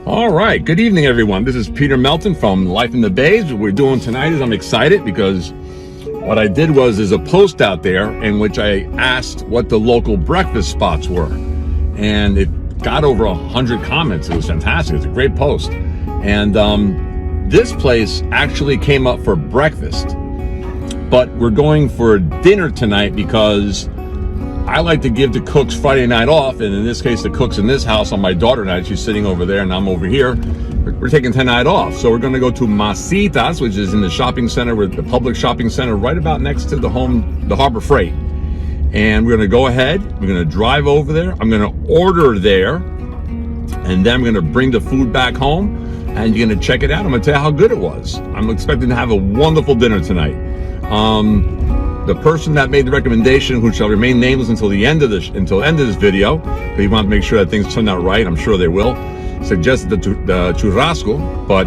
All right, good evening, everyone. This is Peter Melton from Life in the Bays. What we're doing tonight is I'm excited because what I did was there's a post out there in which I asked what the local breakfast spots were, and it got over 100 comments. It was fantastic. It's a great post, and this place actually came up for breakfast, but we're going for dinner tonight because I like to give the cooks Friday night off, and in this case, the cooks in this house on my daughter night, she's sitting over there and I'm over here. We're taking tonight off. So we're gonna go to Macita, which is in the shopping center, with the public shopping center right about next to the Harbor Freight. And we're gonna go ahead, we're gonna drive over there, I'm gonna order there, and then I'm gonna bring the food back home, and you're gonna check it out. I'm gonna tell you how good it was. I'm expecting to have a wonderful dinner tonight. The person that made the recommendation, who shall remain nameless until the end of this video, but you want to make sure that things turn out right, I'm sure they will, suggested the churrasco, but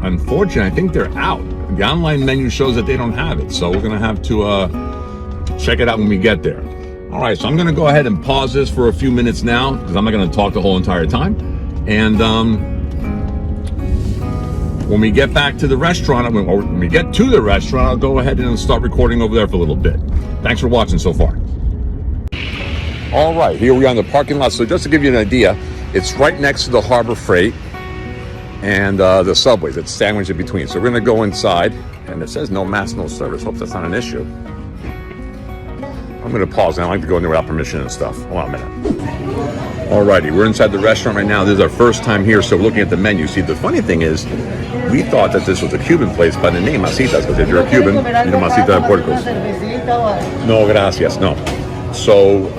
unfortunately, I think they're out. The online menu shows that they don't have it, so we're going to have to check it out when we get there. All right, so I'm going to go ahead and pause this for a few minutes now, because I'm not going to talk the whole entire time. And when we get back to the restaurant, or when we get to the restaurant, I'll go ahead and start recording over there for a little bit. Thanks for watching so far. All right, here we are in the parking lot. So just to give you an idea, it's right next to the Harbor Freight and the subways. It's sandwiched in between. So we're gonna go inside, and it says no mask, no service. Hope that's not an issue. I'm gonna pause. I don't like to go in there without permission and stuff. Hold on a minute. Alrighty, we're inside the restaurant right now. This is our first time here, so we're looking at the menu. See, the funny thing is, we thought that this was a Cuban place by the name Macita, because if you're a Cuban, you know Macita de Puercos. No, gracias, no. So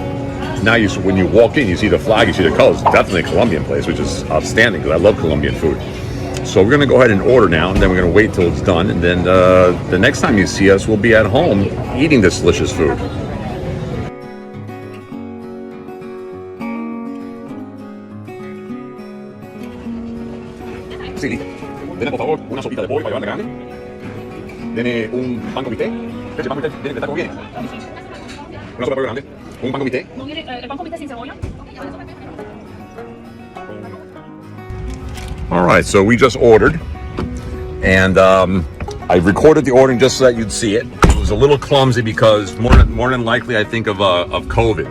now when you walk in, you see the flag, you see the colors. It's definitely a Colombian place, which is outstanding, because I love Colombian food. So we're gonna go ahead and order now, and then we're gonna wait till it's done, and then the next time you see us, we'll be at home eating this delicious food. Sí, deme por favor una sopita de pollo para llevarla grande. Deme un pan con bistec. Leche pan con bistec, ¿de taco viene? Una sopa de pollo grande. Un pan con bistec. ¿No viene el pan con bistec sin cebolla? All right, so we just ordered, and I recorded the ordering just so that you'd see it. It was a little clumsy because more than likely, I think of COVID.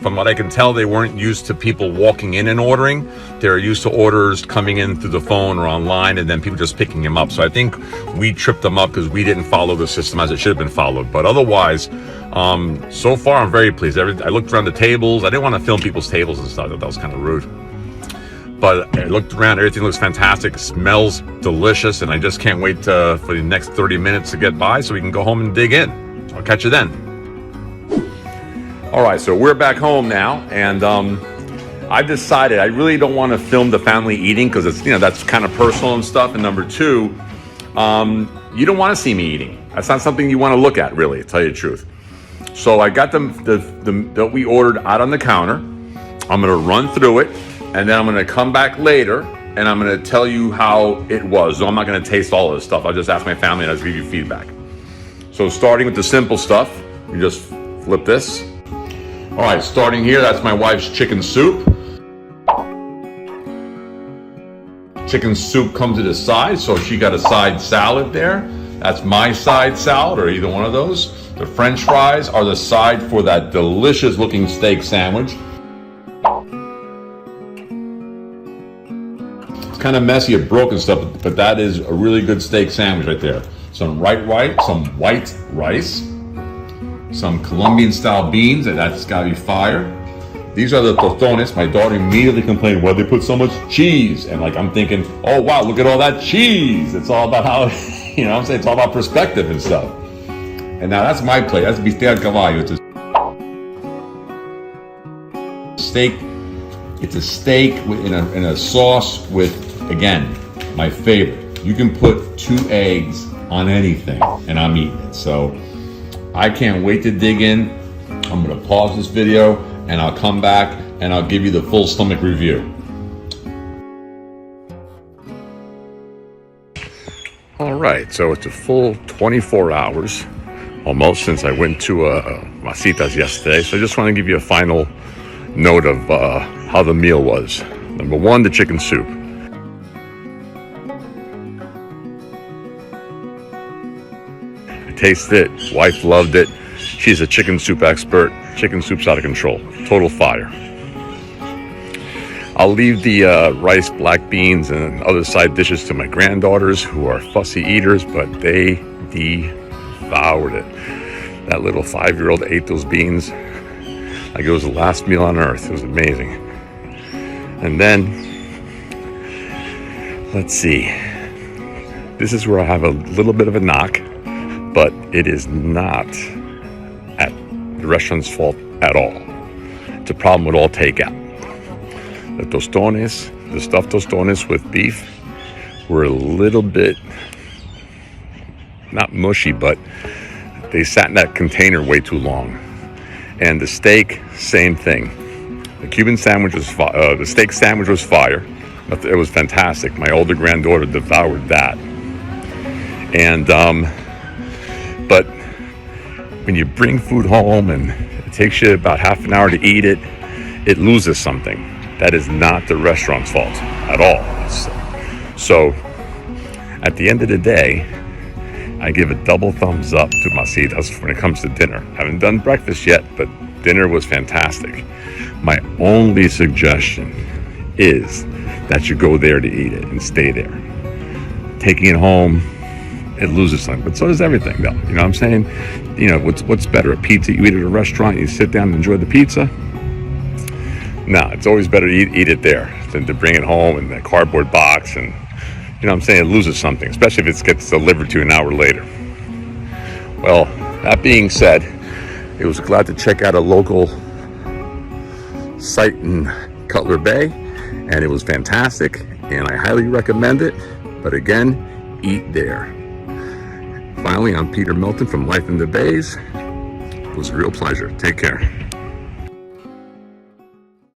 From what I can tell, they weren't used to people walking in and ordering. They're used to orders coming in through the phone or online, and then people just picking them up. So I think we tripped them up because we didn't follow the system as it should have been followed. But otherwise, so far I'm very pleased. I looked around the tables. I didn't want to film people's tables and stuff. That was kind of rude. But I looked around. Everything looks fantastic. It smells delicious, and I just can't wait for the next 30 minutes to get by so we can go home and dig in. So I'll catch you then. All right, so we're back home now, and I've decided I really don't want to film the family eating because it's, that's kind of personal and stuff. And number two, you don't want to see me eating. That's not something you want to look at, really, to tell you the truth. So I got that we ordered out on the counter. I'm going to run through it, and then I'm going to come back later, and I'm going to tell you how it was. So I'm not going to taste all of this stuff. I'll just ask my family, and I'll give you feedback. So starting with the simple stuff, you just flip this. All right, starting here, that's my wife's chicken soup. Chicken soup comes to the side, so she got a side salad there. That's my side salad, or either one of those. The French fries are the side for that delicious looking steak sandwich. It's kind of messy, it broke and stuff, but that is a really good steak sandwich right there. Some white rice. Some Colombian style beans, and that's gotta be fire. These are the tostones. My daughter immediately complained, why they put so much cheese? And I'm thinking, oh wow, look at all that cheese. It's all about how, I'm saying, it's all about perspective and stuff. And now that's my plate. That's bistec al caballo. It's a steak. It's a steak in a sauce with, again, my favorite. You can put 2 eggs on anything, and I'm eating it. So I can't wait to dig in. I'm gonna pause this video, and I'll come back and I'll give you the full stomach review. All right, so it's a full 24 hours almost since I went to Macita's yesterday. So I just want to give you a final note of how the meal was. Number one, the chicken soup. I tasted it. Wife loved it. She's a chicken soup expert. Chicken soup's out of control. Total fire. I'll leave the rice, black beans, and other side dishes to my granddaughters who are fussy eaters, but they devoured it. That little 5-year-old ate those beans like it was the last meal on earth. It was amazing. And then, let's see. This is where I have a little bit of a knock, but it is not at the restaurant's fault at all. It's a problem with all takeout. The tostones, the stuffed tostones with beef, were a little bit, not mushy, but they sat in that container way too long. And the steak, same thing. The Cuban sandwich was the steak sandwich was fire. It was fantastic. My older granddaughter devoured that. And but when you bring food home and it takes you about half an hour to eat it, it loses something. That is not the restaurant's fault at all. So at the end of the day, I give a double thumbs up to Macita when it comes to dinner. Haven't done breakfast yet, but dinner was fantastic. My only suggestion is that you go there to eat it and stay there. Taking it home, it loses something, but so does everything though. You know what I'm saying? You know, what's better, a pizza you eat at a restaurant, you sit down and enjoy the pizza? No, it's always better to eat it there than to bring it home in that cardboard box, and you know what I'm saying, it loses something, especially if it gets delivered to you an hour later. Well, that being said, it was glad to check out a local site in Cutler Bay, and it was fantastic, and I highly recommend it. But again, eat there. Finally, I'm Peter Melton from Life in the Bays. It was a real pleasure. Take care.